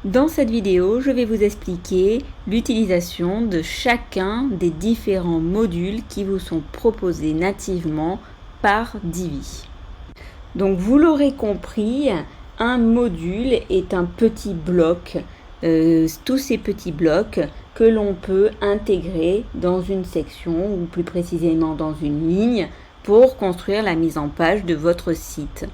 Dans cette vidéo, je vais vous expliquer l'utilisation de chacun des différents modules qui vous sont proposés nativement par Divi. Donc vous l'aurez compris, un module est un petit bloc, tous ces petits blocs que l'on peut intégrer dans une section ou plus précisément dans une ligne pour construire la mise en page de votre site.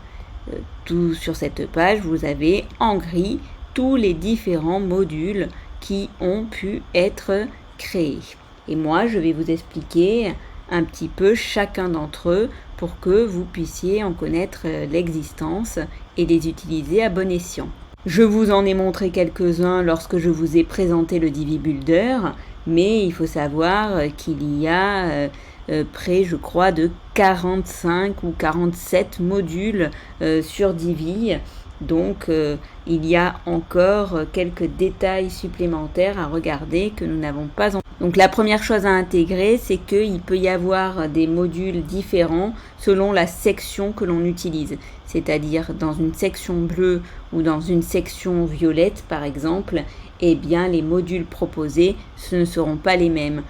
Tout sur cette page, vous avez en gris tous les différents modules qui ont pu être créés. Et moi, je vais vous expliquer un petit peu chacun d'entre eux pour que vous puissiez en connaître l'existence et les utiliser à bon escient. Je vous en ai montré quelques-uns lorsque je vous ai présenté le Divi Builder, mais il faut savoir qu'il y a près, je crois, de 45 ou 47 modules sur Divi. Donc, il y a encore quelques détails supplémentaires à regarder que nous n'avons pas. Donc, la première chose à intégrer, c'est qu'il peut y avoir des modules différents selon la section que l'on utilise. C'est-à-dire, dans une section bleue ou dans une section violette, par exemple, eh bien, les modules proposés, ce ne seront pas les mêmes.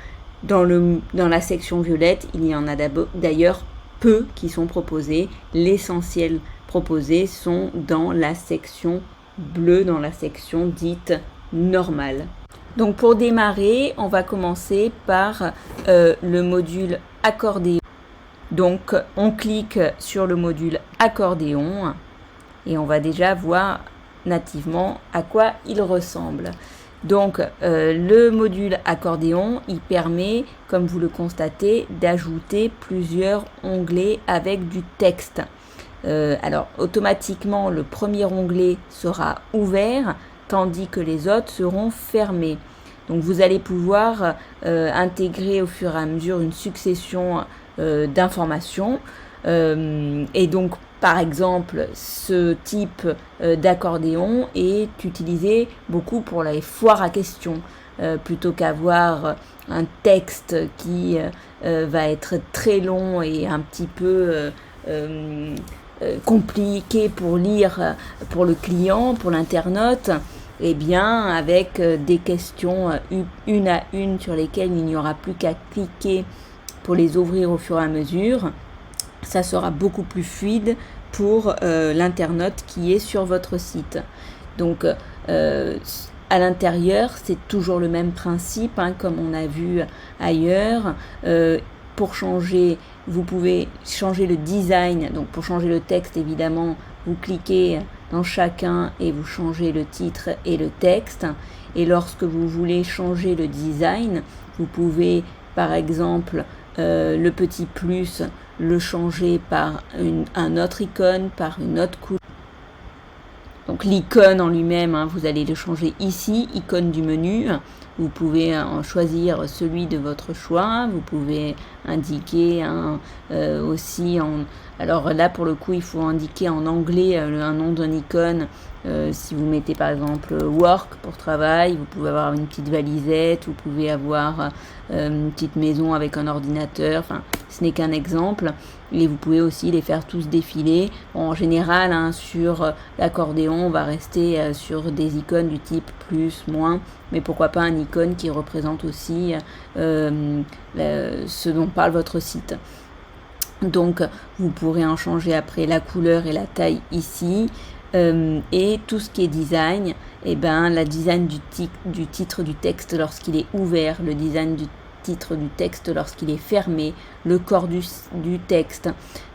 Dans la section violette, il y en a d'ailleurs peu qui sont proposés. L'essentiel proposés sont dans la section bleue, dans la section dite normale. Donc pour démarrer, on va commencer par le module accordéon. Donc on clique sur le module accordéon et on va déjà voir nativement à quoi il ressemble. Donc le module accordéon, il permet, comme vous le constatez, d'ajouter plusieurs onglets avec du texte. Alors automatiquement le premier onglet sera ouvert tandis que les autres seront fermés. Donc vous allez pouvoir intégrer au fur et à mesure une succession d'informations et donc par exemple ce type d'accordéon est utilisé beaucoup pour les foires à questions plutôt qu'avoir un texte qui va être très long et un petit peu compliqué pour lire pour le client, pour l'internaute, et bien avec des questions une à une sur lesquelles il n'y aura plus qu'à cliquer pour les ouvrir au fur et à mesure, ça sera beaucoup plus fluide pour l'internaute qui est sur votre site. Donc à l'intérieur, c'est toujours le même principe, comme on a vu ailleurs. Pour changer, vous pouvez changer le design. Donc pour changer le texte, évidemment, vous cliquez dans chacun et vous changez le titre et le texte. Et lorsque vous voulez changer le design, vous pouvez par exemple le petit plus le changer par un autre icône, par une autre couleur. Donc l'icône en lui-même, vous allez le changer ici, icône du menu. Vous pouvez en choisir celui de votre choix. Vous pouvez indiquer aussi alors là pour le coup il faut indiquer en anglais un nom d'un icône. Si vous mettez par exemple work pour travail, vous pouvez avoir une petite valisette, vous pouvez avoir une petite maison avec un ordinateur, enfin ce n'est qu'un exemple, et vous pouvez aussi les faire tous défiler. Bon, en général sur l'accordéon on va rester sur des icônes du type plus, moins, mais pourquoi pas un icône qui représente aussi ce dont parle votre site. Donc vous pourrez en changer après la couleur et la taille ici. Et tout ce qui est design, la design du titre du texte lorsqu'il est ouvert, le design du titre du texte lorsqu'il est fermé, le corps du texte,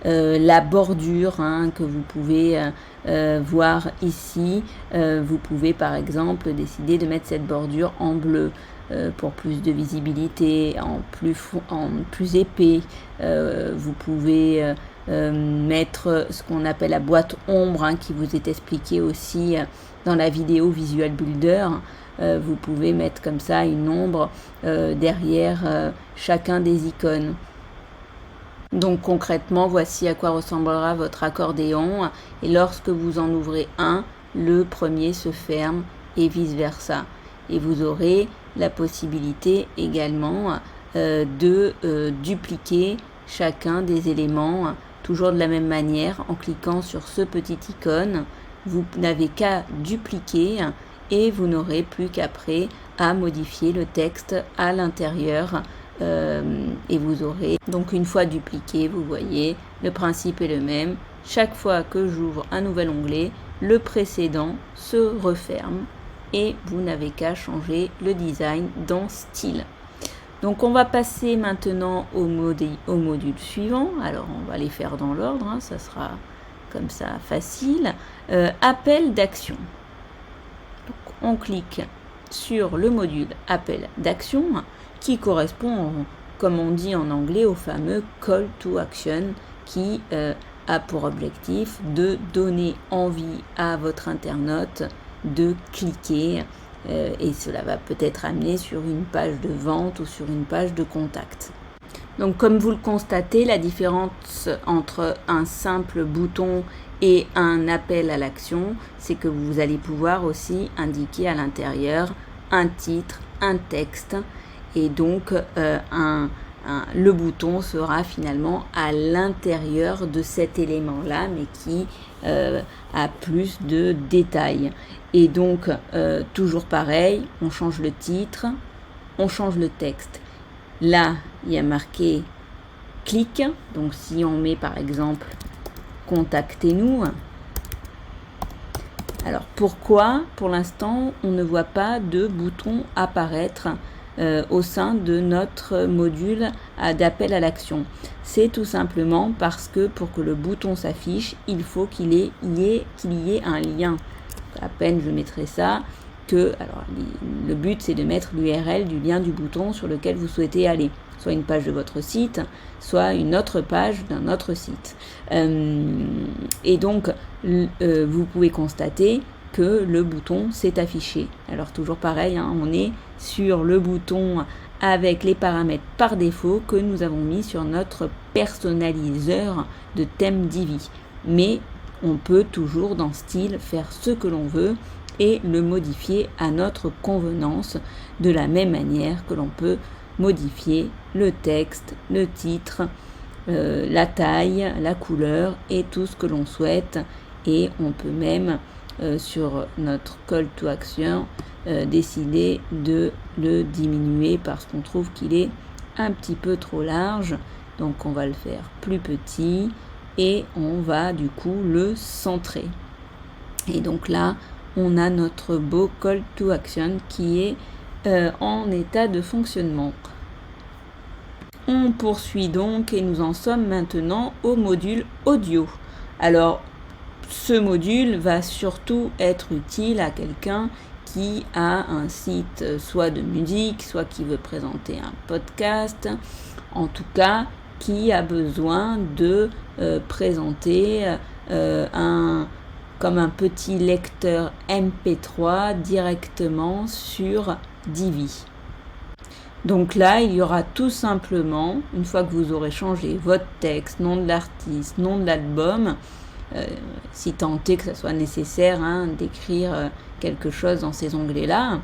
la bordure que vous pouvez voir ici. Vous pouvez par exemple décider de mettre cette bordure en bleu pour plus de visibilité, en plus épais. Vous pouvez mettre ce qu'on appelle la boîte ombre qui vous est expliqué aussi dans la vidéo Visual Builder. Vous pouvez mettre comme ça une ombre derrière chacun des icônes. Donc concrètement, voici à quoi ressemblera votre accordéon, et lorsque vous en ouvrez un, le premier se ferme et vice versa. Et vous aurez la possibilité également de dupliquer chacun des éléments toujours de la même manière en cliquant sur ce petit icône. Vous n'avez qu'à dupliquer et vous n'aurez plus qu'après à modifier le texte à l'intérieur et vous aurez donc une fois dupliqué, vous voyez, le principe est le même. Chaque fois que j'ouvre un nouvel onglet, le précédent se referme et vous n'avez qu'à changer le design dans Style. Donc on va passer maintenant au module suivant. Alors on va les faire dans l'ordre, ça sera comme ça facile. Appel d'action. On clique sur le module appel d'action qui correspond, comme on dit en anglais, au fameux call to action qui a pour objectif de donner envie à votre internaute de cliquer et cela va peut-être amener sur une page de vente ou sur une page de contact. Donc comme vous le constatez, la différence entre un simple bouton et un appel à l'action, c'est que vous allez pouvoir aussi indiquer à l'intérieur un titre, un texte et donc le bouton sera finalement à l'intérieur de cet élément-là, mais qui a plus de détails. Et donc, toujours pareil, on change le titre, on change le texte. Là, il y a marqué « clique », donc si on met par exemple « contactez-nous », alors pourquoi pour l'instant on ne voit pas de bouton apparaître au sein de notre module d'appel à l'action? C'est tout simplement parce que pour que le bouton s'affiche, il faut qu'il y ait un lien. À peine je mettrai ça alors le but c'est de mettre l'URL du lien du bouton sur lequel vous souhaitez aller, soit une page de votre site, soit une autre page d'un autre site. Et donc vous pouvez constater que le bouton s'est affiché. Alors toujours pareil, on est sur le bouton avec les paramètres par défaut que nous avons mis sur notre personnaliseur de thème Divi. Mais on peut toujours dans Style faire ce que l'on veut et le modifier à notre convenance de la même manière que l'on peut modifier le texte, le titre, la taille, la couleur et tout ce que l'on souhaite. Et on peut même sur notre call to action décider de le diminuer parce qu'on trouve qu'il est un petit peu trop large. Donc on va le faire plus petit et on va du coup le centrer. Et donc là, on a notre beau call to action qui est en état de fonctionnement. On poursuit donc et nous en sommes maintenant au module audio. Alors, ce module va surtout être utile à quelqu'un qui a un site soit de musique, soit qui veut présenter un podcast, en tout cas qui a besoin de présenter comme un petit lecteur MP3 directement sur Divi. Donc là, il y aura tout simplement, une fois que vous aurez changé votre texte, nom de l'artiste, nom de l'album, si tant est que ça soit nécessaire d'écrire quelque chose dans ces onglets-là,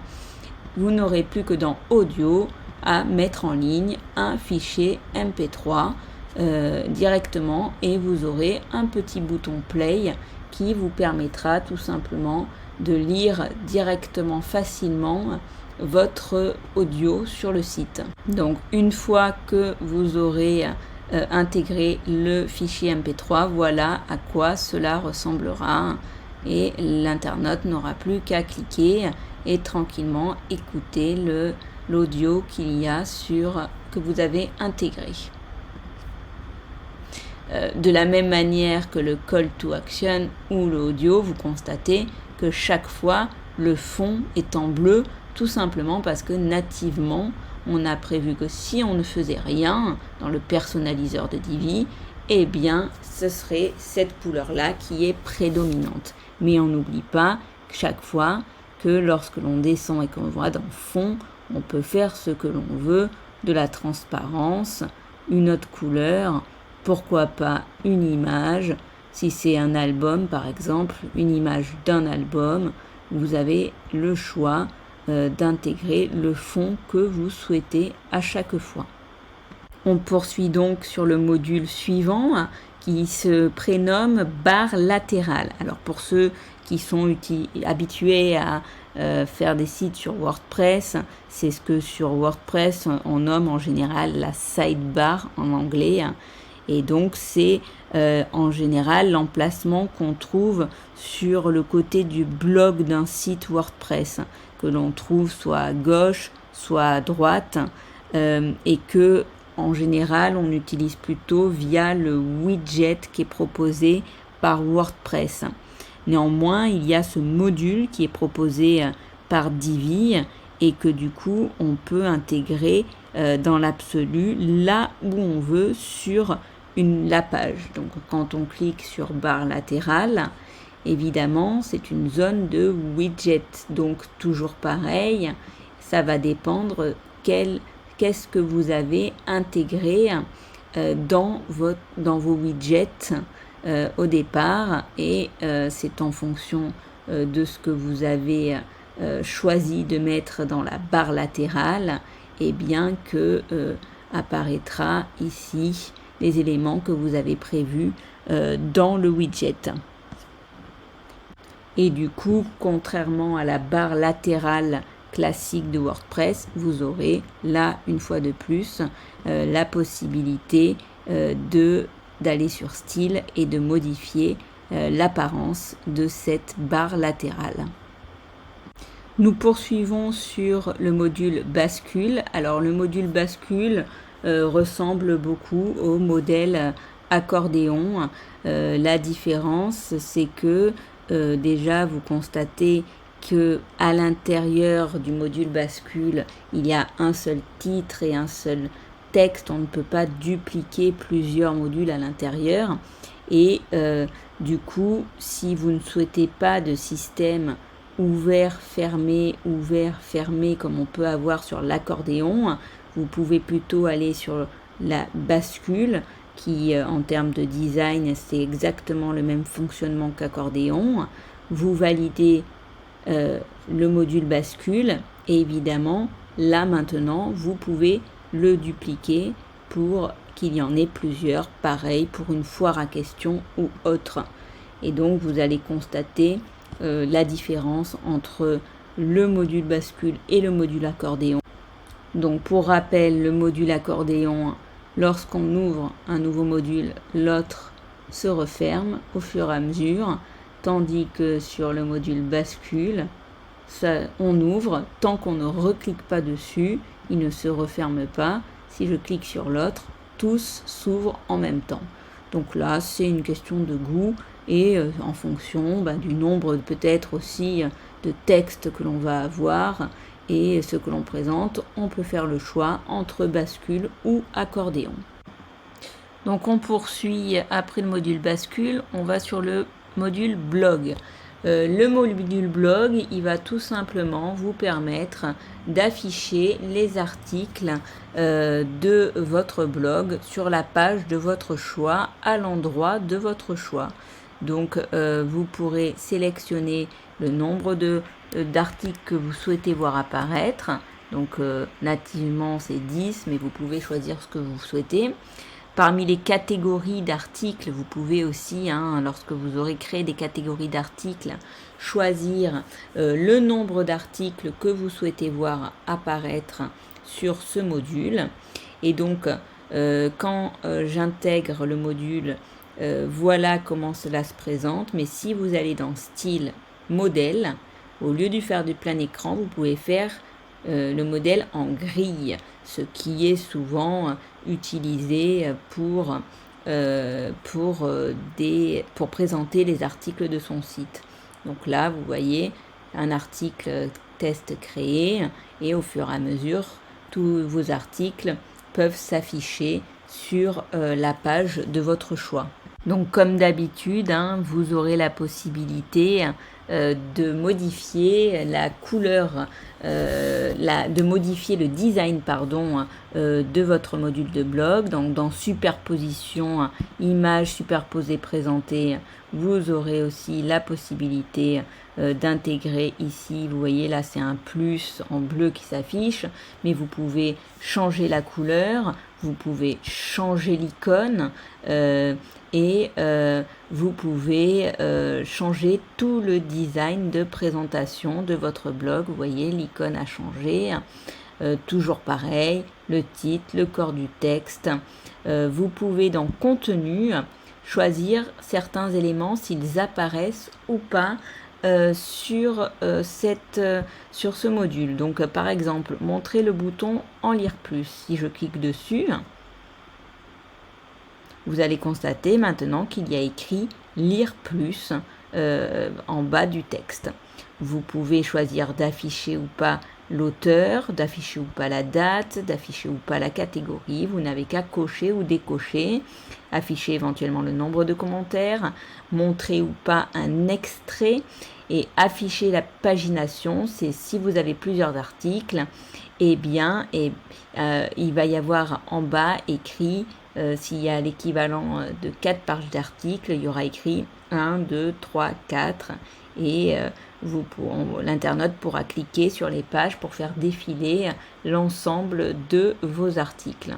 vous n'aurez plus que dans Audio à mettre en ligne un fichier MP3 directement et vous aurez un petit bouton Play qui vous permettra tout simplement de lire directement facilement votre audio sur le site. Donc une fois que vous aurez intégré le fichier MP3, voilà à quoi cela ressemblera et l'internaute n'aura plus qu'à cliquer et tranquillement écouter l'audio qu'il y a que vous avez intégré. De la même manière que le call to action ou l'audio, vous constatez que chaque fois le fond est en bleu, tout simplement parce que nativement on a prévu que si on ne faisait rien dans le personnaliseur de Divi, eh bien ce serait cette couleur-là qui est prédominante. Mais on n'oublie pas chaque fois que lorsque l'on descend et qu'on voit dans fond, on peut faire ce que l'on veut, de la transparence, une autre couleur, pourquoi pas une image. Si c'est un album par exemple, une image d'un album, vous avez le choix d'intégrer le fond que vous souhaitez à chaque fois. On poursuit donc sur le module suivant qui se prénomme barre latérale. Alors pour ceux qui sont habitués à faire des sites sur WordPress. C'est ce que sur WordPress on nomme en général la sidebar en anglais. Et donc c'est en général l'emplacement qu'on trouve sur le côté du blog d'un site WordPress, que l'on trouve soit à gauche, soit à droite, et que en général on utilise plutôt via le widget qui est proposé par WordPress. Néanmoins, il y a ce module qui est proposé par Divi et que du coup on peut intégrer dans l'absolu là où on veut sur la page. Donc quand on clique sur barre latérale, évidemment c'est une zone de widget. Donc toujours pareil, ça va dépendre qu'est-ce que vous avez intégré dans vos widgets au départ, et c'est en fonction de ce que vous avez choisi de mettre dans la barre latérale, et bien que apparaîtra ici les éléments que vous avez prévus dans le widget. Et du coup, contrairement à la barre latérale classique de WordPress, vous aurez là, une fois de plus, la possibilité d'aller sur style et de modifier l'apparence de cette barre latérale. Nous poursuivons sur le module bascule. Alors le module bascule ressemble beaucoup au modèle accordéon. La différence, c'est que déjà vous constatez que à l'intérieur du module bascule, il y a un seul titre et un seul texte. On ne peut pas dupliquer plusieurs modules à l'intérieur. Et du coup, si vous ne souhaitez pas de système ouvert, fermé, comme on peut avoir sur l'accordéon, vous pouvez plutôt aller sur la bascule qui, en termes de design, c'est exactement le même fonctionnement qu'accordéon. Vous validez le module bascule et évidemment, là maintenant, vous pouvez le dupliquer pour qu'il y en ait plusieurs, pareil pour une foire à questions ou autre. Et donc, vous allez constater la différence entre le module bascule et le module accordéon. Donc pour rappel, le module accordéon, lorsqu'on ouvre un nouveau module, l'autre se referme au fur et à mesure, tandis que sur le module bascule, on ouvre, tant qu'on ne reclique pas dessus, il ne se referme pas. Si je clique sur l'autre, tous s'ouvrent en même temps. Donc là, c'est une question de goût et en fonction du nombre peut-être aussi de textes que l'on va avoir et ce que l'on présente, on peut faire le choix entre bascule ou accordéon. Donc on poursuit après le module bascule, on va sur le module blog. Le module blog, il va tout simplement vous permettre d'afficher les articles de votre blog sur la page de votre choix, à l'endroit de votre choix. Donc vous pourrez sélectionner le nombre d'articles que vous souhaitez voir apparaître. Donc nativement c'est 10, mais vous pouvez choisir ce que vous souhaitez. Parmi les catégories d'articles, vous pouvez aussi, lorsque vous aurez créé des catégories d'articles, choisir le nombre d'articles que vous souhaitez voir apparaître sur ce module. Et donc, quand j'intègre le module, voilà comment cela se présente. Mais si vous allez dans Style, Modèle, au lieu de faire du plein écran, vous pouvez faire le modèle en grille, ce qui est souvent utilisé pour présenter les articles de son site. Donc là, vous voyez un article test créé et au fur et à mesure, tous vos articles peuvent s'afficher sur la page de votre choix. Donc comme d'habitude, vous aurez la possibilité de modifier la couleur, de modifier le design de votre module de blog. Donc dans superposition, images superposées présentées, vous aurez aussi la possibilité d'intégrer ici, vous voyez là c'est un plus en bleu qui s'affiche, mais vous pouvez changer la couleur, vous pouvez changer l'icône et vous pouvez changer tout le design de présentation de votre blog. Vous voyez, l'icône a changé, toujours pareil, le titre, le corps du texte. Vous pouvez dans contenu choisir certains éléments s'ils apparaissent ou pas sur ce module. Donc par exemple, montrer le bouton en lire plus. Si je clique dessus, vous allez constater maintenant qu'il y a écrit lire plus en bas du texte. Vous pouvez choisir d'afficher ou pas l'auteur, d'afficher ou pas la date, d'afficher ou pas la catégorie. Vous n'avez qu'à cocher ou décocher, afficher éventuellement le nombre de commentaires, montrer ou pas un extrait et afficher la pagination. C'est si vous avez plusieurs articles, eh bien, il va y avoir en bas écrit, s'il y a l'équivalent de 4 pages d'articles, il y aura écrit 1, 2, 3, 4 et l'internaute pourra cliquer sur les pages pour faire défiler l'ensemble de vos articles.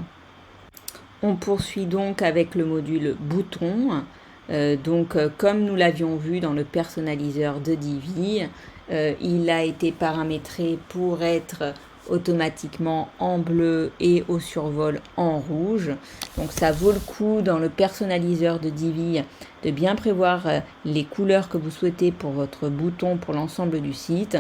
On poursuit donc avec le module bouton. Comme nous l'avions vu dans le personnaliseur de Divi, il a été paramétré pour être automatiquement en bleu et au survol en rouge. Donc ça vaut le coup dans le personnaliseur de Divi de bien prévoir les couleurs que vous souhaitez pour votre bouton pour l'ensemble du site.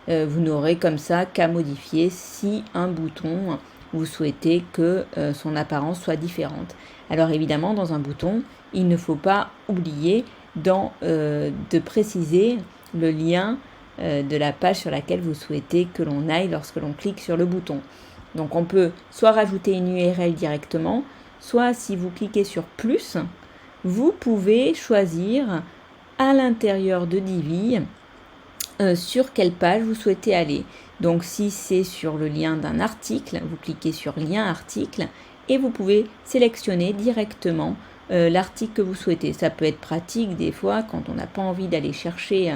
Vous n'aurez comme ça qu'à modifier si un bouton vous souhaitez que son apparence soit différente. Alors évidemment, dans un bouton, il ne faut pas oublier de préciser le lien de la page sur laquelle vous souhaitez que l'on aille lorsque l'on clique sur le bouton. Donc on peut soit rajouter une URL directement, soit si vous cliquez sur plus, vous pouvez choisir à l'intérieur de Divi sur quelle page vous souhaitez aller. Donc si c'est sur le lien d'un article, vous cliquez sur lien article et vous pouvez sélectionner directement l'article que vous souhaitez. Ça peut être pratique des fois quand on n'a pas envie d'aller chercher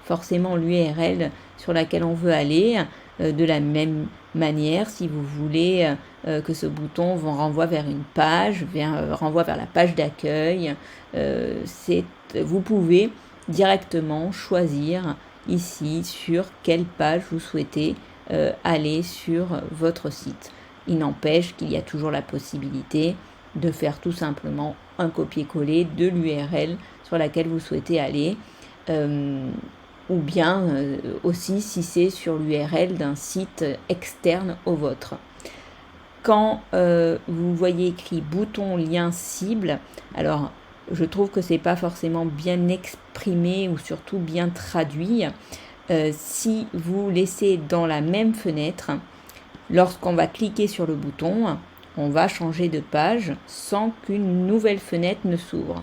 forcément l'URL sur laquelle on veut aller. De la même manière, si vous voulez que ce bouton vous renvoie vers une page, renvoie vers la page d'accueil, vous pouvez directement choisir ici sur quelle page vous souhaitez aller sur votre site. Il n'empêche qu'il y a toujours la possibilité de faire tout simplement un copier-coller de l'URL sur laquelle vous souhaitez aller, ou bien aussi si c'est sur l'URL d'un site externe au vôtre. Quand vous voyez écrit bouton lien cible, alors je trouve que c'est pas forcément bien exprimé ou surtout bien traduit. Si vous laissez dans la même fenêtre, lorsqu'on va cliquer sur le bouton, on va changer de page sans qu'une nouvelle fenêtre ne s'ouvre.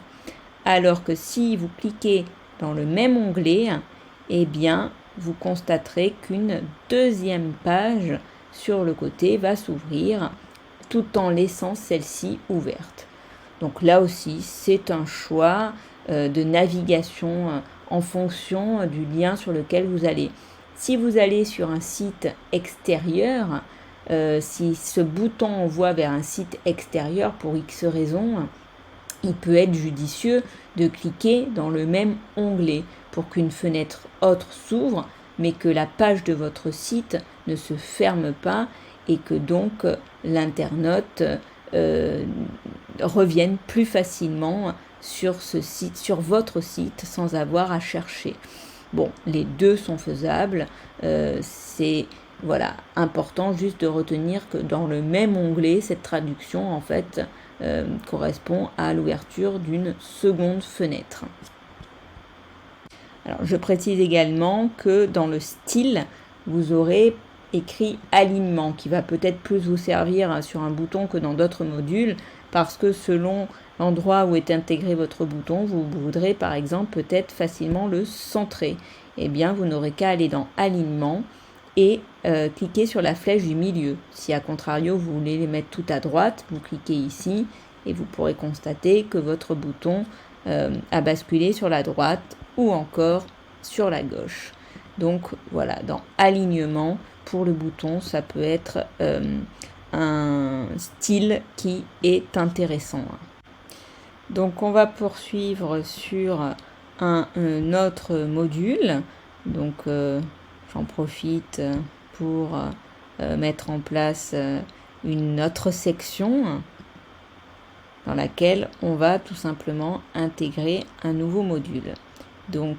Alors que si vous cliquez dans le même onglet, eh bien, vous constaterez qu'une deuxième page sur le côté va s'ouvrir tout en laissant celle-ci ouverte. Donc là aussi, c'est un choix de navigation en fonction du lien sur lequel vous allez. Si vous allez sur un site extérieur, si ce bouton envoie vers un site extérieur pour X raisons, il peut être judicieux de cliquer dans le même onglet pour qu'une fenêtre autre s'ouvre, mais que la page de votre site ne se ferme pas et que donc l'internaute revienne plus facilement sur ce site, sur votre site, sans avoir à chercher. Bon, les deux sont faisables. C'est important juste de retenir que dans le même onglet, cette traduction en fait correspond à l'ouverture d'une seconde fenêtre. Alors, je précise également que dans le style, vous aurez écrit alignement qui va peut-être plus vous servir sur un bouton que dans d'autres modules parce que selon l'endroit où est intégré votre bouton, vous voudrez par exemple peut-être facilement le centrer. Eh bien, vous n'aurez qu'à aller dans alignement et cliquer sur la flèche du milieu. Si à contrario, vous voulez les mettre tout à droite, vous cliquez ici et vous pourrez constater que votre bouton a basculé sur la droite ou encore sur la gauche. Donc voilà, dans alignement, pour le bouton, ça peut être un style qui est intéressant. Donc on va poursuivre sur un autre module. Donc j'en profite pour mettre en place une autre section dans laquelle on va tout simplement intégrer un nouveau module. Donc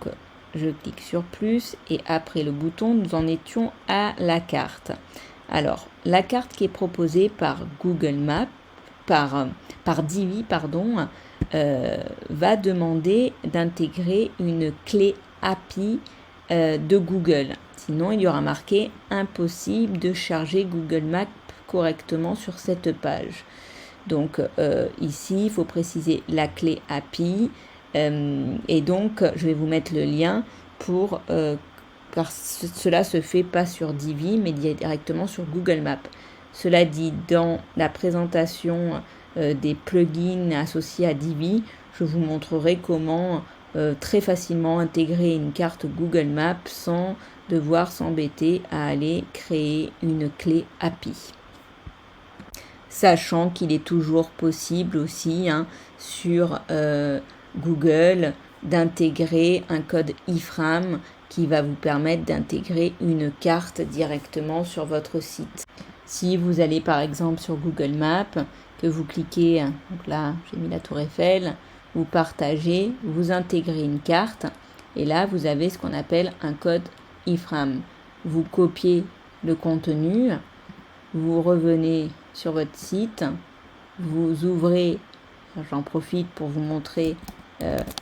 je clique sur plus et après le bouton, nous en étions à la carte. Alors, la carte qui est proposée par Google Maps, par Divi, pardon, va demander d'intégrer une clé API de Google. Sinon, il y aura marqué impossible de charger Google Maps correctement sur cette page. Donc ici, il faut préciser la clé API. Et donc, je vais vous mettre le lien pour car cela se fait pas sur Divi, mais directement sur Google Maps. Cela dit, dans la présentation des plugins associés à Divi, je vous montrerai comment très facilement intégrer une carte Google Maps sans devoir s'embêter à aller créer une clé API. Sachant qu'il est toujours possible aussi sur Google d'intégrer un code iframe qui va vous permettre d'intégrer une carte directement sur votre site. Si vous allez par exemple sur Google Maps, que vous cliquez, donc là j'ai mis la tour Eiffel, vous partagez, vous intégrez une carte et là vous avez ce qu'on appelle un code iframe. Vous copiez le contenu, vous revenez sur votre site, vous ouvrez, j'en profite pour vous montrer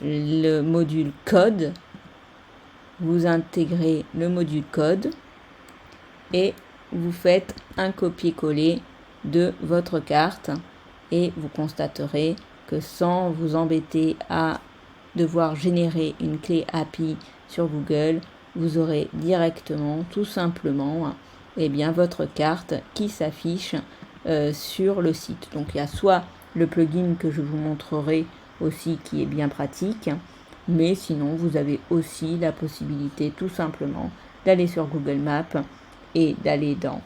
le module code, vous intégrez le module code et vous faites un copier-coller de votre carte et vous constaterez que sans vous embêter à devoir générer une clé API sur Google, vous aurez directement, tout simplement, votre carte qui s'affiche sur le site. Donc il y a soit le plugin que je vous montrerai aussi qui est bien pratique, mais sinon vous avez aussi la possibilité tout simplement d'aller sur Google Maps et d'aller dans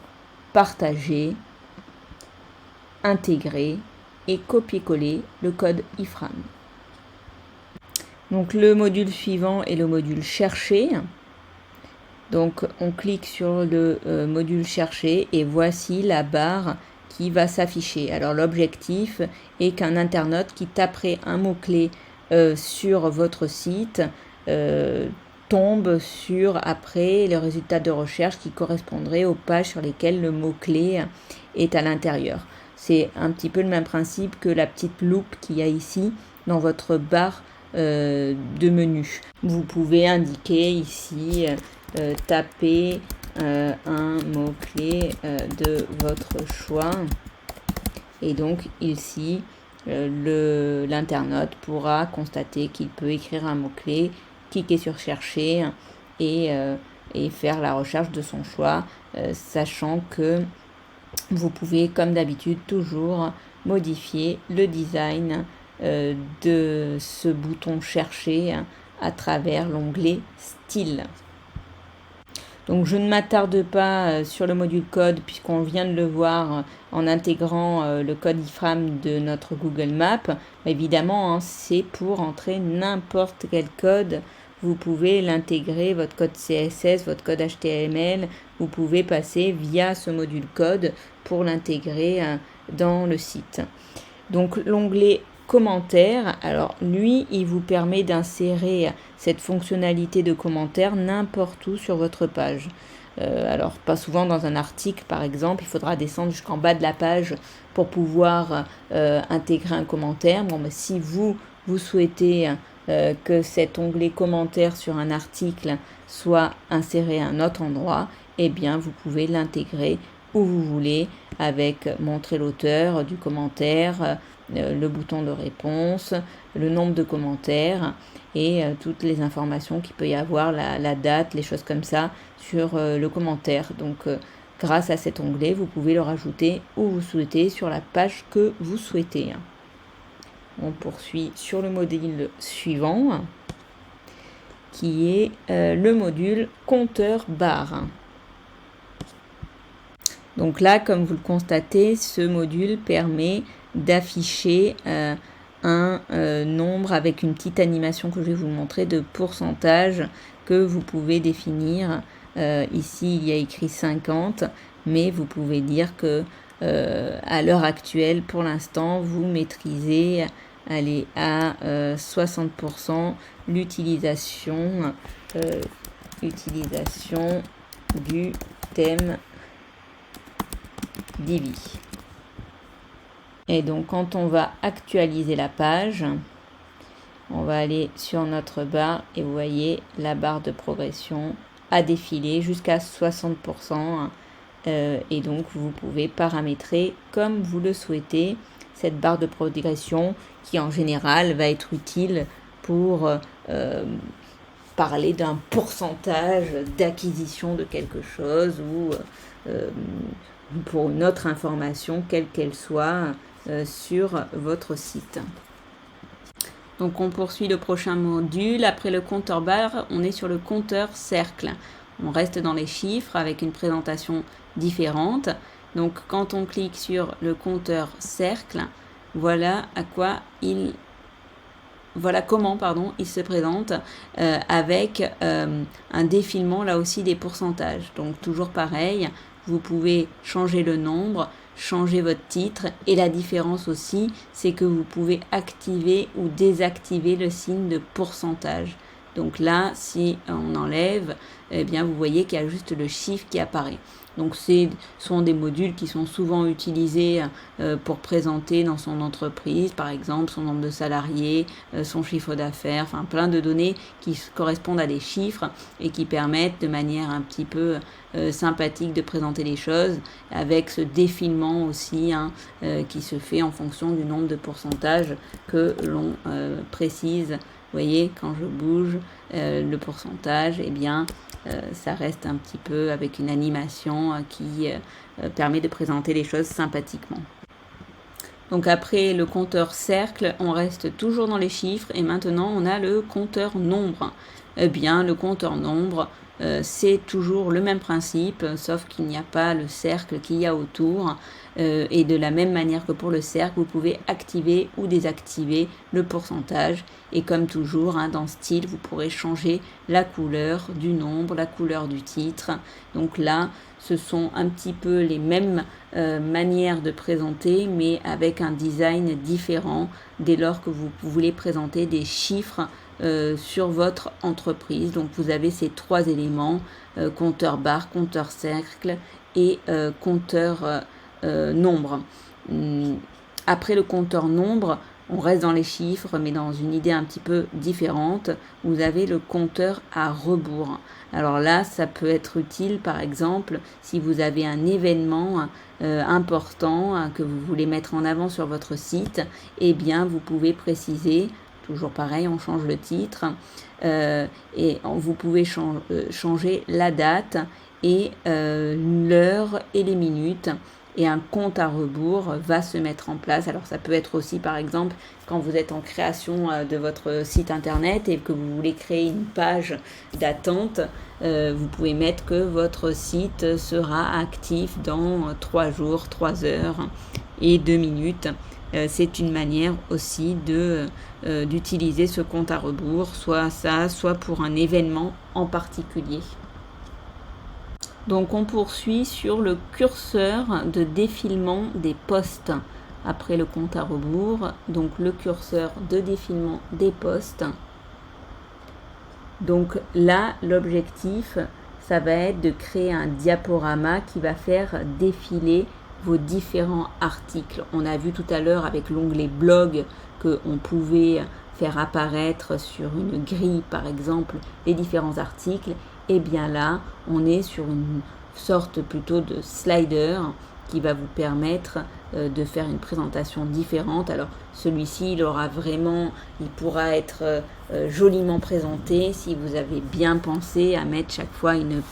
partager, intégrer et copier-coller le code iframe. Donc le module suivant est le module chercher. Donc on clique sur le module chercher et voici la barre qui va s'afficher. Alors l'objectif est qu'un internaute qui taperait un mot-clé sur votre site tombe sur après les résultats de recherche qui correspondraient aux pages sur lesquelles le mot-clé est à l'intérieur. C'est un petit peu le même principe que la petite loupe qu'il y a ici dans votre barre de menu. Vous pouvez indiquer ici taper un mot-clé de votre choix et donc ici l'internaute pourra constater qu'il peut écrire un mot-clé, cliquer sur chercher et faire la recherche de son choix, sachant que vous pouvez comme d'habitude toujours modifier le design de ce bouton chercher à travers l'onglet style. Donc je ne m'attarde pas sur le module code puisqu'on vient de le voir en intégrant le code iframe de notre Google Maps. Évidemment, c'est pour entrer n'importe quel code. Vous pouvez l'intégrer, votre code CSS, votre code HTML. Vous pouvez passer via ce module code pour l'intégrer dans le site. Donc l'onglet commentaires, alors lui, il vous permet d'insérer cette fonctionnalité de commentaire n'importe où sur votre page. Alors pas souvent dans un article par exemple, il faudra descendre jusqu'en bas de la page pour pouvoir intégrer un commentaire. Bon, mais si vous souhaitez que cet onglet commentaire sur un article soit inséré à un autre endroit, eh bien vous pouvez l'intégrer où vous voulez avec montrer l'auteur du commentaire, le bouton de réponse, le nombre de commentaires et toutes les informations qu'il peut y avoir, la date, les choses comme ça sur le commentaire. Donc grâce à cet onglet, vous pouvez le rajouter où vous souhaitez sur la page que vous souhaitez. On poursuit sur le module suivant qui est le module compteur barre. Donc là, comme vous le constatez, ce module permet d'afficher un nombre avec une petite animation que je vais vous montrer de pourcentage que vous pouvez définir. Ici, il y a écrit 50, mais vous pouvez dire que à l'heure actuelle, pour l'instant, vous maîtrisez à 60% l'utilisation du thème Divi. Et donc quand on va actualiser la page, on va aller sur notre barre et vous voyez la barre de progression a défilé jusqu'à 60%. Et donc vous pouvez paramétrer comme vous le souhaitez cette barre de progression qui en général va être utile pour parler d'un pourcentage d'acquisition de quelque chose ou pour une autre information quelle qu'elle soit sur votre site. Donc on poursuit le prochain module. Après le compteur barre, on est sur le compteur cercle. On reste dans les chiffres avec une présentation différente. Donc quand on clique sur le compteur cercle, voilà comment il se présente avec un défilement là aussi des pourcentages. Donc toujours pareil, vous pouvez changer le nombre, changer votre titre et la différence aussi, c'est que vous pouvez activer ou désactiver le signe de pourcentage. Donc là, si on enlève, eh bien vous voyez qu'il y a juste le chiffre qui apparaît. Donc ce sont des modules qui sont souvent utilisés pour présenter dans son entreprise, par exemple son nombre de salariés, son chiffre d'affaires, enfin plein de données qui correspondent à des chiffres et qui permettent de manière un petit peu sympathique de présenter les choses, avec ce défilement aussi qui se fait en fonction du nombre de pourcentages que l'on précise. Vous voyez, quand je bouge le pourcentage, eh bien, ça reste un petit peu avec une animation qui permet de présenter les choses sympathiquement. Donc après le compteur cercle, on reste toujours dans les chiffres et maintenant on a le compteur nombre. Eh bien, le compteur nombre, c'est toujours le même principe, sauf qu'il n'y a pas le cercle qu'il y a autour. Et de la même manière que pour le cercle, vous pouvez activer ou désactiver le pourcentage. Et comme toujours, dans style, vous pourrez changer la couleur du nombre, la couleur du titre. Donc là, ce sont un petit peu les mêmes manières de présenter, mais avec un design différent dès lors que vous voulez présenter des chiffres sur votre entreprise. Donc vous avez ces trois éléments, compteur barre, compteur cercle et compteur nombre. Après le compteur nombre, on reste dans les chiffres, mais dans une idée un petit peu différente. Vous avez le compteur à rebours. Alors là, ça peut être utile, par exemple, si vous avez un événement important que vous voulez mettre en avant sur votre site, eh bien, vous pouvez préciser, toujours pareil, on change le titre, et vous pouvez changer la date et l'heure et les minutes. Et un compte à rebours va se mettre en place. Alors ça peut être aussi par exemple quand vous êtes en création de votre site internet et que vous voulez créer une page d'attente, vous pouvez mettre que votre site sera actif dans 3 jours, 3 heures et 2 minutes. C'est une manière aussi d'utiliser ce compte à rebours, soit pour un événement en particulier. Donc on poursuit sur le curseur de défilement des postes après le compte à rebours. Donc le curseur de défilement des postes. Donc là, l'objectif, ça va être de créer un diaporama qui va faire défiler vos différents articles. On a vu tout à l'heure avec l'onglet blog qu'on pouvait faire apparaître sur une grille par exemple les différents articles. Et bien là, on est sur une sorte plutôt de slider qui va vous permettre de faire une présentation différente. Alors celui-ci, il pourra être joliment présenté si vous avez bien pensé à mettre chaque fois une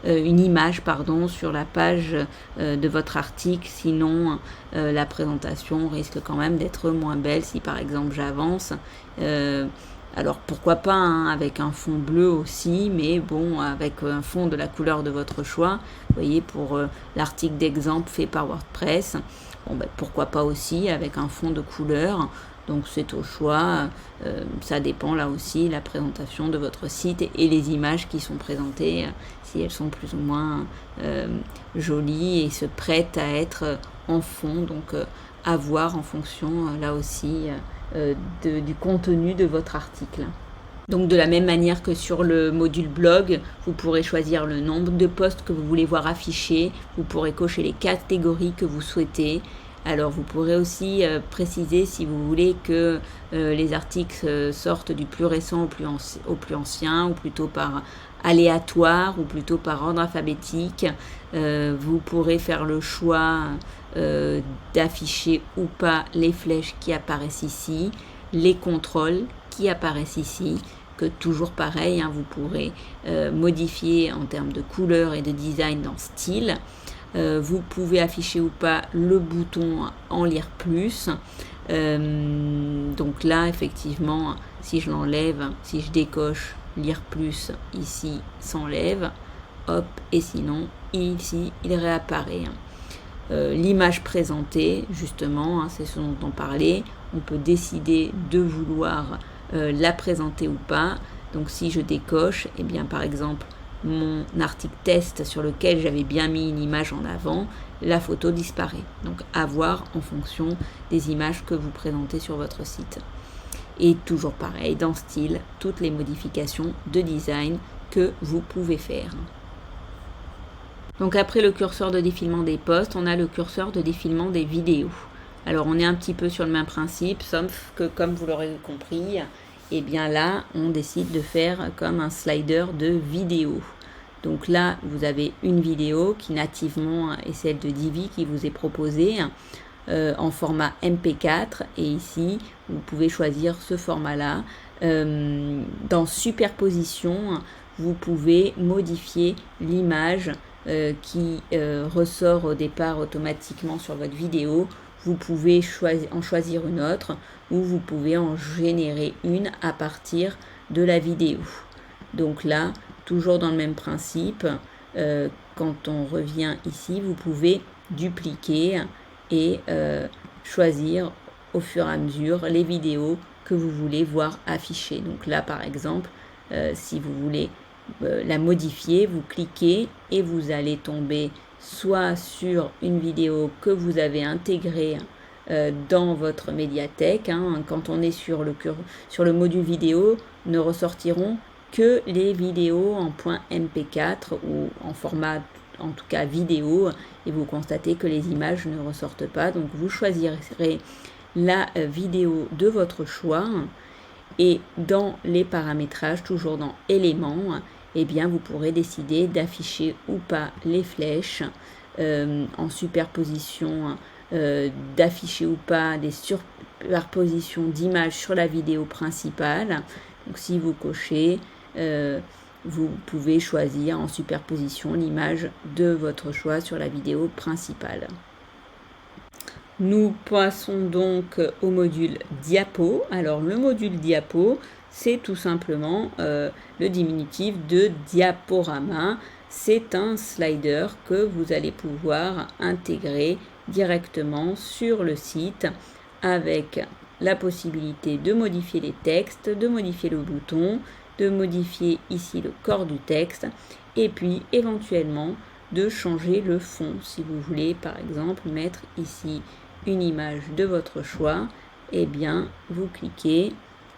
image sur la page de votre article. Sinon, la présentation risque quand même d'être moins belle si par exemple j'avance. Alors pourquoi pas hein, avec un fond bleu aussi, mais bon, avec un fond de la couleur de votre choix. Vous voyez, pour l'article d'exemple fait par WordPress, bon, ben, pourquoi pas aussi avec un fond de couleur. Donc c'est au choix, ça dépend là aussi la présentation de votre site et les images qui sont présentées, si elles sont plus ou moins jolies et se prêtent à être en fond, donc à voir en fonction là aussi du contenu de votre article. Donc de la même manière que sur le module blog, vous pourrez choisir le nombre de posts que vous voulez voir affichés, vous pourrez cocher les catégories que vous souhaitez. Alors vous pourrez aussi préciser si vous voulez que les articles sortent du plus récent au plus ancien, ou plutôt par aléatoire, ou plutôt par ordre alphabétique. Vous pourrez faire le choix d'afficher ou pas les flèches qui apparaissent ici, les contrôles qui apparaissent ici, que toujours pareil, hein, vous pourrez modifier en termes de couleur et de design dans style. Vous pouvez afficher ou pas le bouton en lire plus. Donc là, effectivement, si je l'enlève, si je décoche lire plus, ici s'enlève. Hop, et sinon, ici, il réapparaît. L'image présentée, justement, hein, c'est ce dont on parlait. On peut décider de vouloir la présenter ou pas. Donc si je décoche, eh bien par exemple, mon article test sur lequel j'avais bien mis une image en avant, la photo disparaît. Donc à voir en fonction des images que vous présentez sur votre site. Et toujours pareil, dans style, toutes les modifications de design que vous pouvez faire. Donc après le curseur de défilement des posts, on a le curseur de défilement des vidéos. Alors on est un petit peu sur le même principe, sauf que comme vous l'aurez compris, et bien là, on décide de faire comme un slider de vidéo. Donc là, vous avez une vidéo qui nativement est celle de Divi qui vous est proposée en format MP4. Et ici, vous pouvez choisir ce format-là. Dans superposition, vous pouvez modifier l'image qui ressort au départ automatiquement sur votre vidéo. Vous pouvez en choisir une autre ou vous pouvez en générer une à partir de la vidéo. Donc là, toujours dans le même principe, quand on revient ici, vous pouvez dupliquer et choisir au fur et à mesure les vidéos que vous voulez voir affichées. Donc là, par exemple, si vous voulez la modifier, vous cliquez et vous allez tomber soit sur une vidéo que vous avez intégrée dans votre médiathèque. Hein. Quand on est sur le module vidéo, ne ressortiront que les vidéos en .mp4 ou en format, en tout cas vidéo, et vous constatez que les images ne ressortent pas. Donc vous choisirez la vidéo de votre choix et dans les paramétrages, toujours dans éléments, eh bien vous pourrez décider d'afficher ou pas les flèches en superposition, d'afficher ou pas des superpositions d'images sur la vidéo principale. Donc si vous cochez, vous pouvez choisir en superposition l'image de votre choix sur la vidéo principale. Nous passons donc au module diapo. Alors le module diapo, c'est tout simplement le diminutif de diaporama. C'est un slider que vous allez pouvoir intégrer directement sur le site avec la possibilité de modifier les textes, de modifier le bouton, de modifier ici le corps du texte et puis éventuellement de changer le fond. Si vous voulez par exemple mettre ici une image de votre choix, eh bien vous cliquez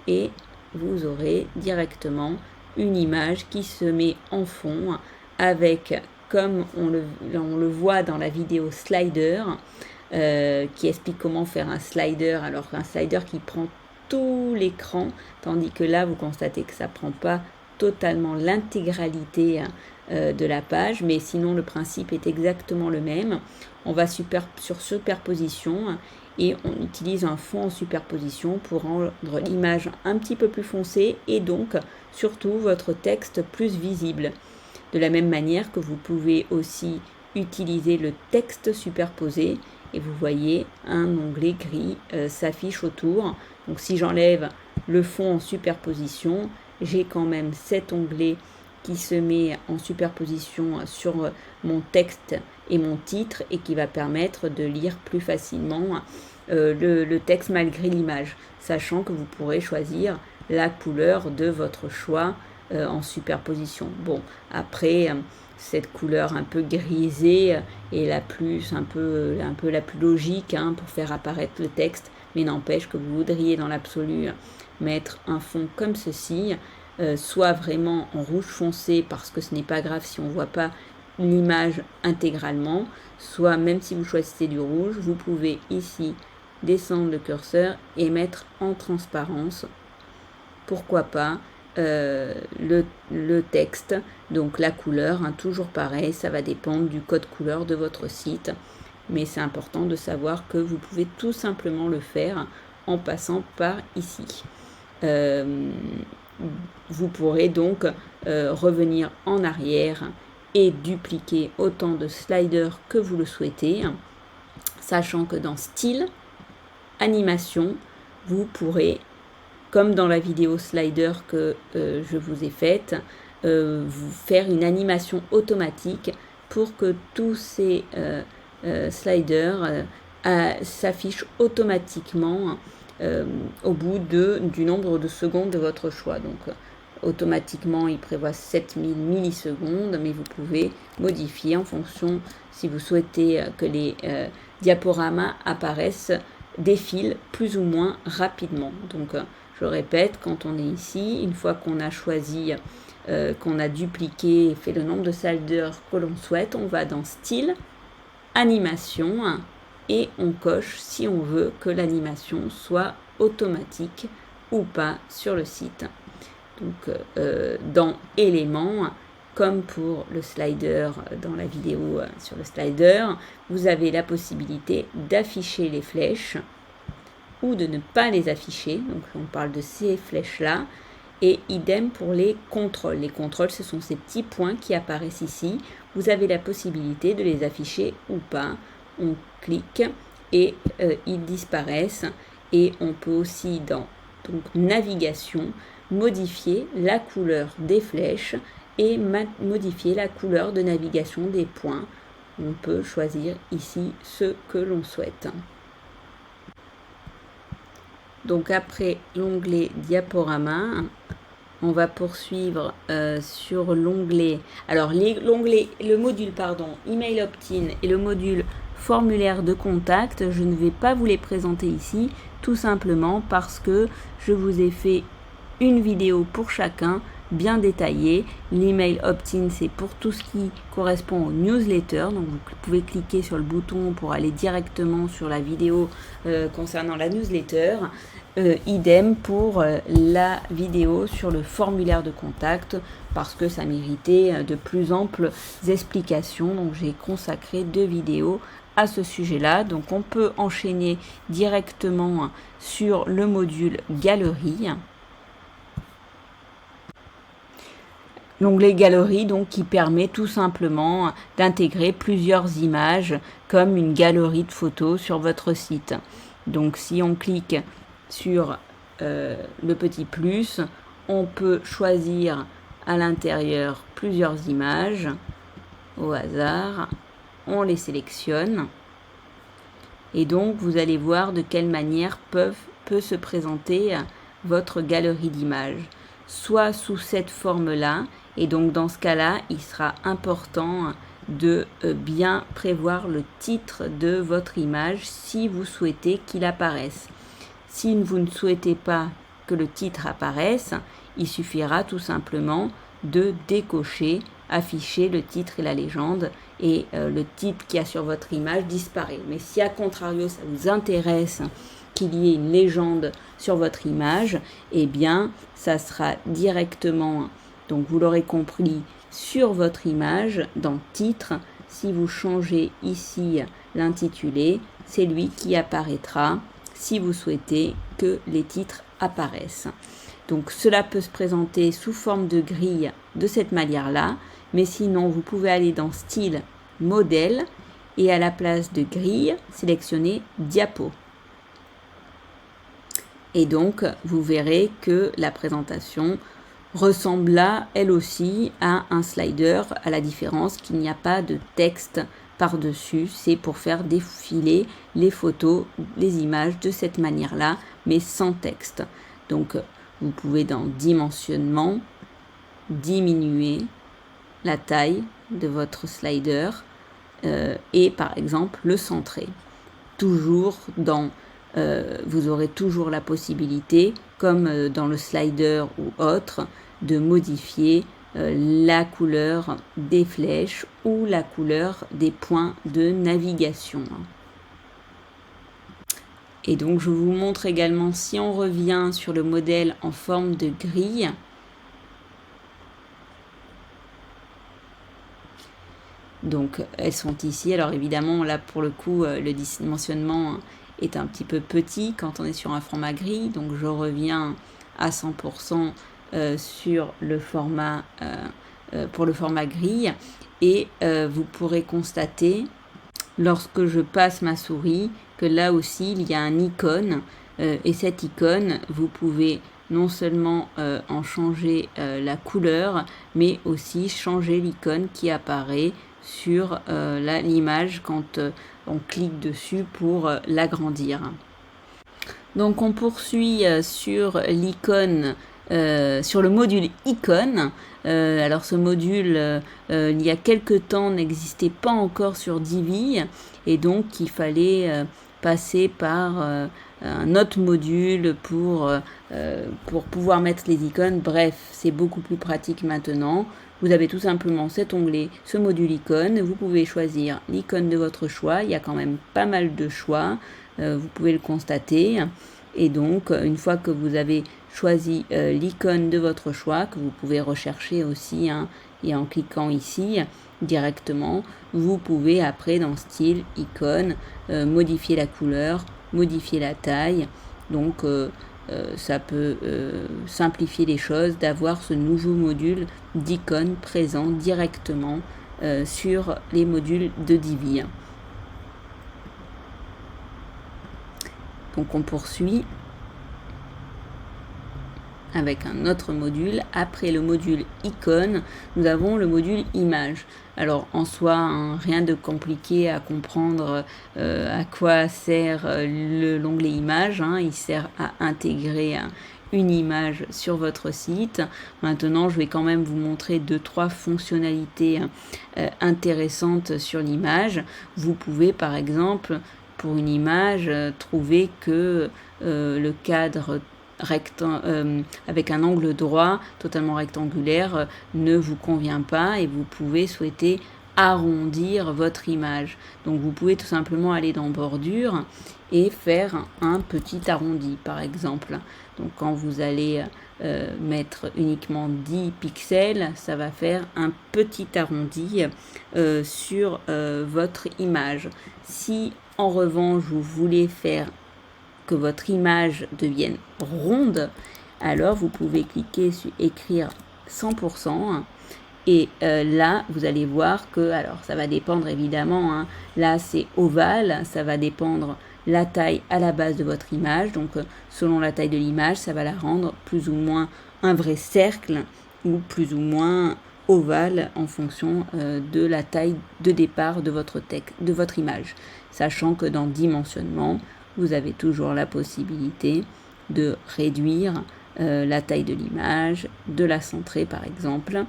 et vous aurez directement une image qui se met en fond avec, comme on le voit dans la vidéo slider, qui explique comment faire un slider, alors un slider qui prend tout l'écran, tandis que là vous constatez que ça ne prend pas totalement l'intégralité de la page, mais sinon le principe est exactement le même. On va sur superposition et on utilise un fond en superposition pour rendre l'image un petit peu plus foncée et donc surtout votre texte plus visible. De la même manière que vous pouvez aussi utiliser le texte superposé et vous voyez un onglet gris s'affiche autour. Donc si j'enlève le fond en superposition, j'ai quand même cet onglet qui se met en superposition sur mon texte et mon titre et qui va permettre de lire plus facilement le texte malgré l'image, sachant que vous pourrez choisir la couleur de votre choix en superposition. Bon, après, cette couleur un peu grisée est la plus, un peu la plus logique pour faire apparaître le texte, mais n'empêche que vous voudriez dans l'absolu mettre un fond comme ceci, soit vraiment en rouge foncé parce que ce n'est pas grave si on ne voit pas l'image intégralement, soit même si vous choisissez du rouge, vous pouvez ici descendre le curseur et mettre en transparence, pourquoi pas, le texte, donc la couleur, toujours pareil, ça va dépendre du code couleur de votre site, mais c'est important de savoir que vous pouvez tout simplement le faire en passant par ici. Vous pourrez donc revenir en arrière et dupliquer autant de sliders que vous le souhaitez, sachant que dans style, animation, vous pourrez, comme dans la vidéo slider que je vous ai faite, vous faire une animation automatique pour que tous ces sliders s'affichent automatiquement au bout du nombre de secondes de votre choix. Donc automatiquement, il prévoit 7000 millisecondes, mais vous pouvez modifier en fonction, si vous souhaitez que les diaporamas apparaissent, défilent plus ou moins rapidement. Donc je répète, quand on est ici, une fois qu'on a choisi, qu'on a dupliqué et fait le nombre de sliders que l'on souhaite, on va dans style, animation, et on coche si on veut que l'animation soit automatique ou pas sur le site. Donc dans éléments, comme pour le slider dans la vidéo sur le slider, vous avez la possibilité d'afficher les flèches ou de ne pas les afficher. Donc on parle de ces flèches-là. Et idem pour les contrôles. Les contrôles, ce sont ces petits points qui apparaissent ici. Vous avez la possibilité de les afficher ou pas. On clique et ils disparaissent. Et on peut aussi dans navigation modifier la couleur des flèches et modifier la couleur de navigation des points. On peut choisir ici ce que l'on souhaite. Donc après l'onglet diaporama, on va poursuivre sur l'onglet. Alors le module email opt-in et le module formulaire de contact, je ne vais pas vous les présenter ici, tout simplement parce que je vous ai fait une vidéo pour chacun bien détaillée. L'email opt-in, c'est pour tout ce qui correspond aux newsletters, donc vous pouvez cliquer sur le bouton pour aller directement sur la vidéo concernant la newsletter. Idem pour la vidéo sur le formulaire de contact, parce que ça méritait de plus amples explications, donc j'ai consacré 2 vidéos à ce sujet-là. Donc on peut enchaîner directement sur le module galerie. L'onglet galerie donc qui permet tout simplement d'intégrer plusieurs images comme une galerie de photos sur votre site. Donc si on clique sur le petit plus, on peut choisir à l'intérieur plusieurs images au hasard, on les sélectionne et donc vous allez voir de quelle manière peut se présenter votre galerie d'images, soit sous cette forme-là, et donc dans ce cas-là, il sera important de bien prévoir le titre de votre image si vous souhaitez qu'il apparaisse. Si vous ne souhaitez pas que le titre apparaisse, il suffira tout simplement de décocher, afficher le titre et la légende, et le titre qu'il y a sur votre image disparaît. Mais si à contrario ça vous intéresse qu'il y ait une légende sur votre image, eh bien ça sera directement, donc vous l'aurez compris, sur votre image, dans titre. Si vous changez ici l'intitulé, c'est lui qui apparaîtra si vous souhaitez que les titres apparaissent. Donc cela peut se présenter sous forme de grille de cette manière-là, mais sinon vous pouvez aller dans style, modèle, et à la place de grille, sélectionner diapo. Et donc, vous verrez que la présentation ressemble là, elle aussi, à un slider, à la différence qu'il n'y a pas de texte par-dessus. C'est pour faire défiler les photos, les images de cette manière-là, mais sans texte. Donc, vous pouvez dans dimensionnement diminuer la taille de votre slider et par exemple le centrer. Toujours dans, vous aurez toujours la possibilité, comme dans le slider ou autre, de modifier la couleur des flèches ou la couleur des points de navigation. Et donc je vous montre également, si on revient sur le modèle en forme de grille, donc elles sont ici. Alors évidemment là pour le coup le dimensionnement est un petit peu petit quand on est sur un format grille, donc je reviens à 100% sur le format pour le format grille, et vous pourrez constater lorsque je passe ma souris que là aussi il y a un icône, et cette icône vous pouvez non seulement en changer la couleur, mais aussi changer l'icône qui apparaît sur l'image quand on clique dessus pour l'agrandir. Donc on poursuit sur l'icône, sur le module icône. Alors ce module, il y a quelques temps, n'existait pas encore sur Divi, et donc il fallait passer par un autre module pour pouvoir mettre les icônes. Bref, c'est beaucoup plus pratique maintenant. Vous avez tout simplement cet onglet, ce module icône. Vous pouvez choisir l'icône de votre choix. Il y a quand même pas mal de choix. Vous pouvez le constater. Et donc, une fois que vous avez choisi l'icône de votre choix, que vous pouvez rechercher aussi, et en cliquant ici directement, vous pouvez après dans style, icône, modifier la couleur, modifier la taille. Donc, ça peut simplifier les choses d'avoir ce nouveau module d'icône présent directement sur les modules de Divi. Donc on poursuit avec un autre module. Après le module icône, nous avons le module image. Alors en soi, rien de compliqué à comprendre à quoi sert l'onglet image. Il sert à intégrer une image sur votre site. Maintenant, je vais quand même vous montrer 2-3 fonctionnalités intéressantes sur l'image. Vous pouvez par exemple, pour une image, trouver que le cadre avec un angle droit totalement rectangulaire ne vous convient pas, et vous pouvez souhaiter arrondir votre image. Donc vous pouvez tout simplement aller dans bordure et faire un petit arrondi par exemple. Donc quand vous allez mettre uniquement 10 pixels, ça va faire un petit arrondi sur votre image. Si en revanche vous voulez faire que votre image devienne ronde, alors vous pouvez cliquer sur écrire 100%, et là vous allez voir que, alors ça va dépendre évidemment, là c'est ovale, ça va dépendre la taille à la base de votre image, donc selon la taille de l'image, ça va la rendre plus ou moins un vrai cercle ou plus ou moins ovale en fonction de la taille de départ de votre image, sachant que dans dimensionnement, vous avez toujours la possibilité de réduire la taille de l'image, de la centrer par exemple.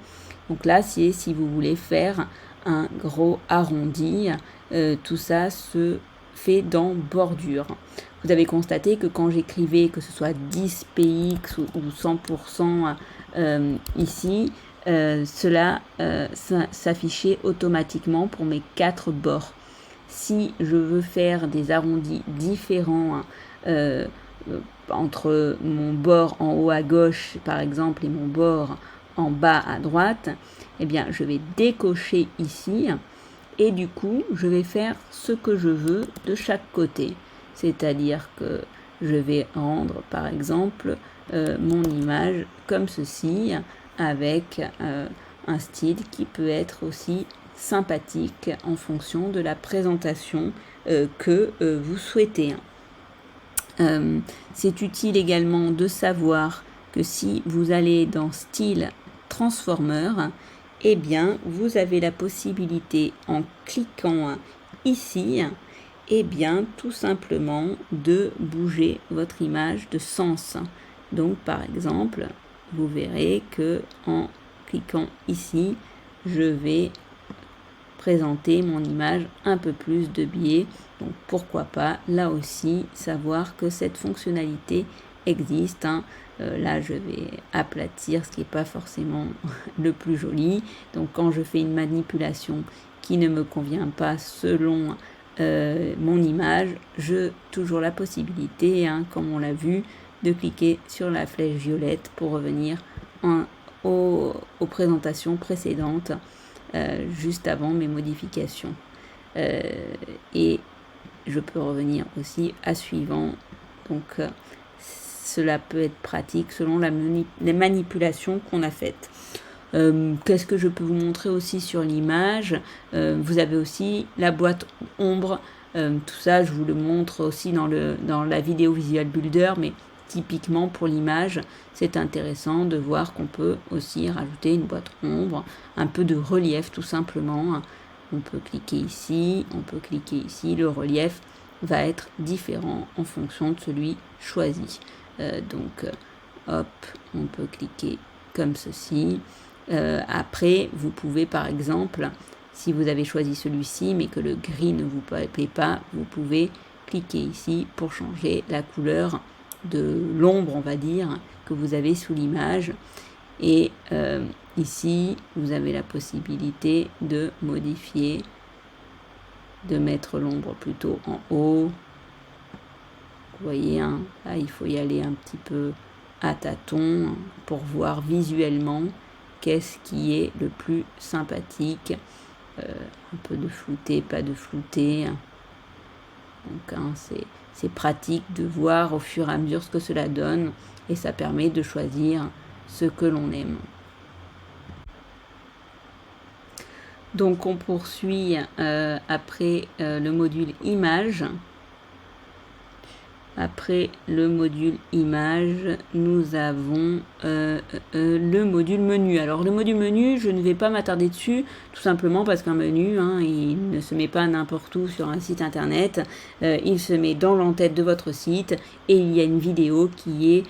Donc là, si vous voulez faire un gros arrondi, tout ça se fait dans bordure. Vous avez constaté que quand j'écrivais que ce soit 10 px ou 100% ici, cela s'affichait automatiquement pour mes 4 bords. Si je veux faire des arrondis différents entre mon bord en haut à gauche par exemple et mon bord en bas à droite, eh bien je vais décocher ici, et du coup je vais faire ce que je veux de chaque côté. C'est-à-dire que je vais rendre par exemple mon image comme ceci, avec un style qui peut être aussi sympathique en fonction de la présentation que vous souhaitez. C'est utile également de savoir que si vous allez dans style transformer, eh bien vous avez la possibilité en cliquant ici, eh bien tout simplement de bouger votre image de sens. Donc par exemple, vous verrez que en cliquant ici, je vais présenter mon image un peu plus de biais. Donc pourquoi pas là aussi savoir que cette fonctionnalité existe. Là je vais aplatir, ce qui n'est pas forcément le plus joli. Donc quand je fais une manipulation qui ne me convient pas selon mon image, j'ai toujours la possibilité, comme on l'a vu, de cliquer sur la flèche violette pour revenir aux présentations précédentes juste avant mes modifications. Et je peux revenir aussi à suivant. Donc cela peut être pratique selon les manipulations qu'on a faites. Qu'est-ce que je peux vous montrer aussi sur l'image? Vous avez aussi la boîte ombre. Tout ça, je vous le montre aussi dans la vidéo Visual Builder, mais typiquement pour l'image, c'est intéressant de voir qu'on peut aussi rajouter une boîte ombre, un peu de relief tout simplement. On peut cliquer ici, on peut cliquer ici. Le relief va être différent en fonction de celui choisi. Hop, on peut cliquer comme ceci. Après, vous pouvez par exemple, si vous avez choisi celui-ci mais que le gris ne vous plaît pas, vous pouvez cliquer ici pour changer la couleur de l'ombre, on va dire, que vous avez sous l'image. Et ici, vous avez la possibilité de modifier, de mettre l'ombre plutôt en haut. Vous voyez, là, il faut y aller un petit peu à tâtons pour voir visuellement qu'est-ce qui est le plus sympathique. Un peu de flouté, pas de flouté. Donc, c'est pratique de voir au fur et à mesure ce que cela donne et ça permet de choisir ce que l'on aime. Donc, on poursuit après le module image. Après le module image, nous avons le module menu. Alors le module menu, je ne vais pas m'attarder dessus, tout simplement parce qu'un menu, il ne se met pas n'importe où sur un site internet. Il se met dans l'entête de votre site et il y a une vidéo qui est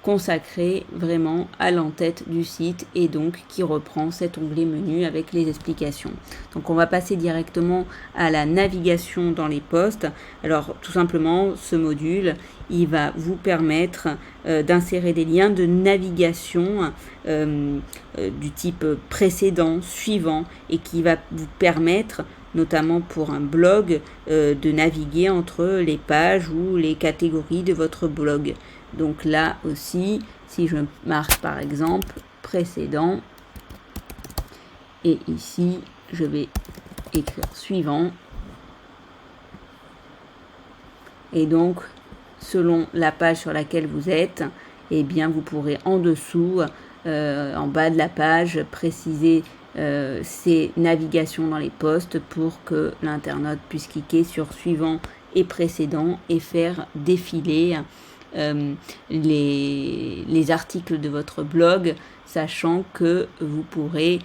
consacrée vraiment à l'entête du site et donc qui reprend cet onglet menu avec les explications. Donc on va passer directement à la navigation dans les postes. Alors tout simplement, ce module, il va vous permettre d'insérer des liens de navigation du type précédent, suivant, et qui va vous permettre, notamment pour un blog, de naviguer entre les pages ou les catégories de votre blog. Donc là aussi, si je marque par exemple précédent, et ici, je vais écrire suivant. Et donc, selon la page sur laquelle vous êtes, eh bien, vous pourrez en dessous, en bas de la page, préciser ces navigations dans les postes pour que l'internaute puisse cliquer sur suivant et précédent et faire défiler les articles de votre blog, sachant que vous pourrez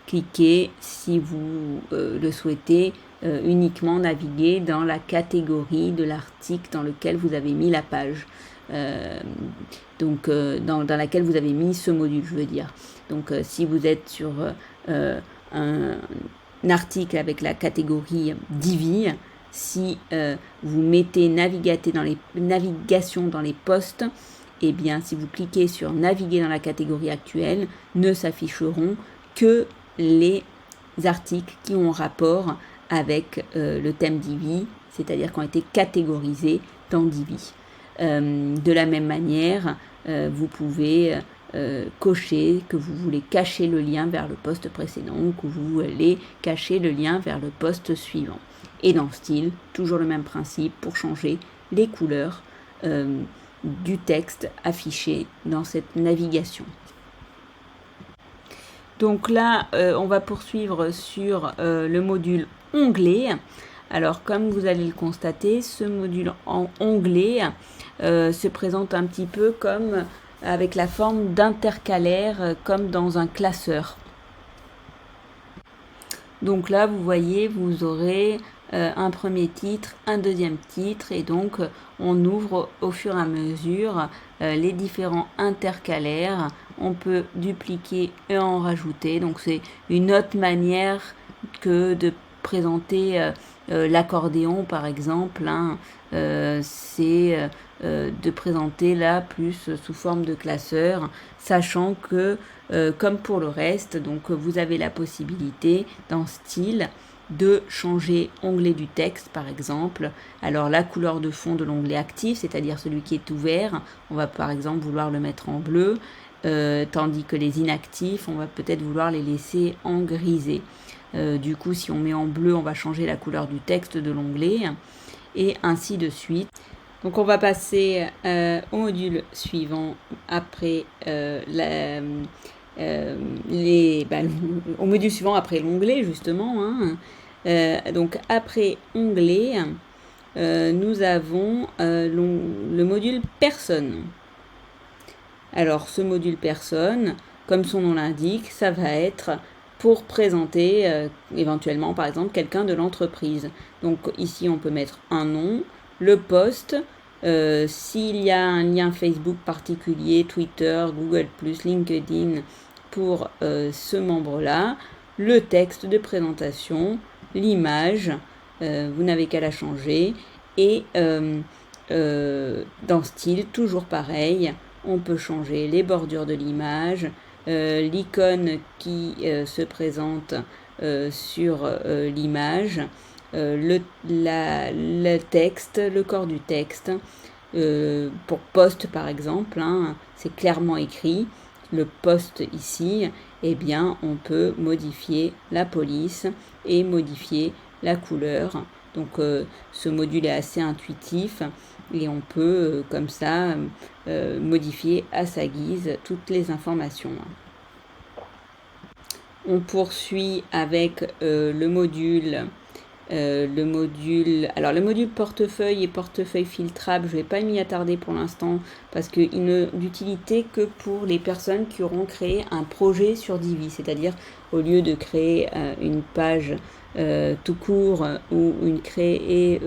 cliquer, si vous le souhaitez, uniquement naviguer dans la catégorie de l'article dans lequel vous avez mis la page. Dans laquelle vous avez mis ce module, je veux dire. Donc, si vous êtes sur un article avec la catégorie Divi, si vous mettez navigation dans les postes, eh bien, si vous cliquez sur naviguer dans la catégorie actuelle, ne s'afficheront que les articles qui ont rapport avec le thème Divi, c'est-à-dire qui ont été catégorisés dans Divi. De la même manière, vous pouvez cocher que vous voulez cacher le lien vers le poste précédent ou que vous voulez cacher le lien vers le poste suivant. Et dans style, toujours le même principe pour changer les couleurs du texte affiché dans cette navigation. Donc là, on va poursuivre sur le module onglet. Alors comme vous allez le constater, ce module en onglet se présente un petit peu comme avec la forme d'intercalaire, comme dans un classeur. Donc là, vous voyez, vous aurez un premier titre, un deuxième titre, et donc on ouvre au fur et à mesure les différents intercalaires. On peut dupliquer et en rajouter. Donc c'est une autre manière que de présenter l'accordéon, par exemple. C'est de présenter là plus sous forme de classeur, sachant que comme pour le reste, donc vous avez la possibilité dans Style de changer onglet du texte par exemple. Alors la couleur de fond de l'onglet actif, c'est-à-dire celui qui est ouvert, on va par exemple vouloir le mettre en bleu, tandis que les inactifs, on va peut-être vouloir les laisser en grisé. Du coup, si on met en bleu, on va changer la couleur du texte de l'onglet, et ainsi de suite. Donc on va passer au module suivant après au module suivant après l'onglet justement. Donc après onglet, nous avons le module personne. Alors ce module personne, comme son nom l'indique, ça va être pour présenter éventuellement par exemple quelqu'un de l'entreprise. Donc ici on peut mettre un nom, le poste, s'il y a un lien Facebook particulier, Twitter, Google+, LinkedIn pour ce membre-là, le texte de présentation, l'image, vous n'avez qu'à la changer, et dans Style, toujours pareil, on peut changer les bordures de l'image, l'icône qui se présente sur l'image, le texte, le corps du texte. Pour poste par exemple, c'est clairement écrit. Le poste ici, eh bien, on peut modifier la police et modifier la couleur. Donc ce module est assez intuitif et on peut comme ça modifier à sa guise toutes les informations. On poursuit avec le module portefeuille et portefeuille filtrable. Je ne vais pas m'y attarder pour l'instant parce qu'il n'a d'utilité que pour les personnes qui auront créé un projet sur Divi, c'est-à-dire au lieu de créer une page tout court ou créer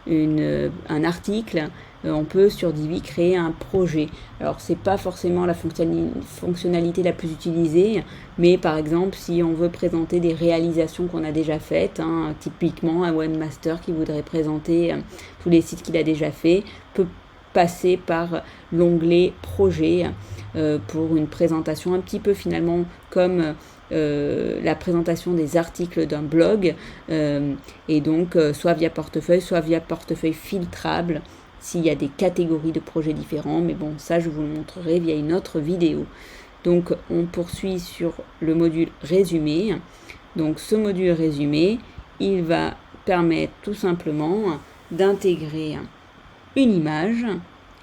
un article, on peut sur Divi créer un projet. Alors c'est pas forcément la fonctionnalité la plus utilisée, mais par exemple si on veut présenter des réalisations qu'on a déjà faites, typiquement un webmaster qui voudrait présenter tous les sites qu'il a déjà fait, peut passer par l'onglet projet pour une présentation un petit peu finalement comme la présentation des articles d'un blog, et donc soit via portefeuille filtrable s'il y a des catégories de projets différents, mais bon, ça je vous le montrerai via une autre vidéo. Donc on poursuit sur le module résumé. Donc ce module résumé, il va permettre tout simplement d'intégrer une image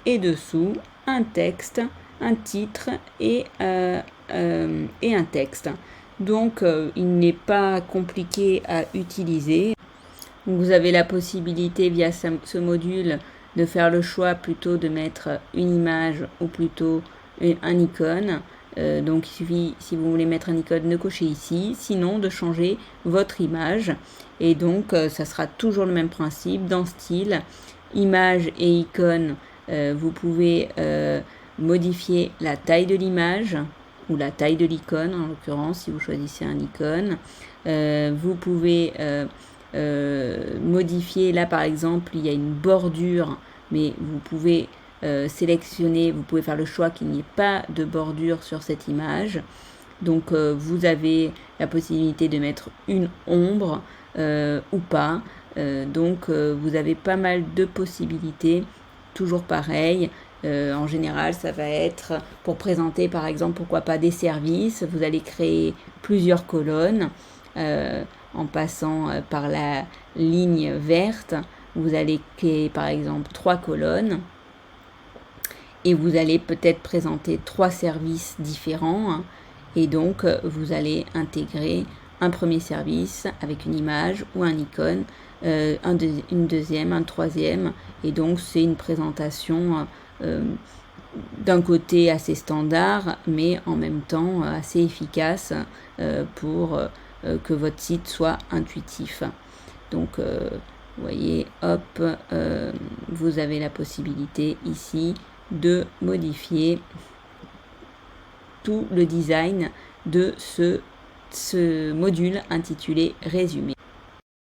et dessous un texte, un titre et un texte. Donc il n'est pas compliqué à utiliser. Vous avez la possibilité via ce module de faire le choix plutôt de mettre une image ou plutôt un icône. Donc il suffit, si vous voulez mettre un icône, de cocher ici, sinon de changer votre image. Et donc ça sera toujours le même principe. Dans Style, image et icône, vous pouvez modifier la taille de l'image ou la taille de l'icône, en l'occurrence, si vous choisissez un icône. Vous pouvez modifier, là par exemple, il y a une bordure, mais vous pouvez sélectionner, vous pouvez faire le choix qu'il n'y ait pas de bordure sur cette image. Donc vous avez la possibilité de mettre une ombre ou pas. Donc vous avez pas mal de possibilités, toujours pareil. En général, ça va être pour présenter par exemple, pourquoi pas des services. Vous allez créer plusieurs colonnes en passant par la ligne verte. Vous allez créer par exemple 3 colonnes et vous allez peut-être présenter 3 services différents, et donc vous allez intégrer un premier service avec une image ou un icône, une deuxième, un troisième, et donc c'est une présentation d'un côté assez standard, mais en même temps assez efficace pour que votre site soit intuitif. Donc vous voyez, hop, vous avez la possibilité ici de modifier tout le design de ce module intitulé Résumé.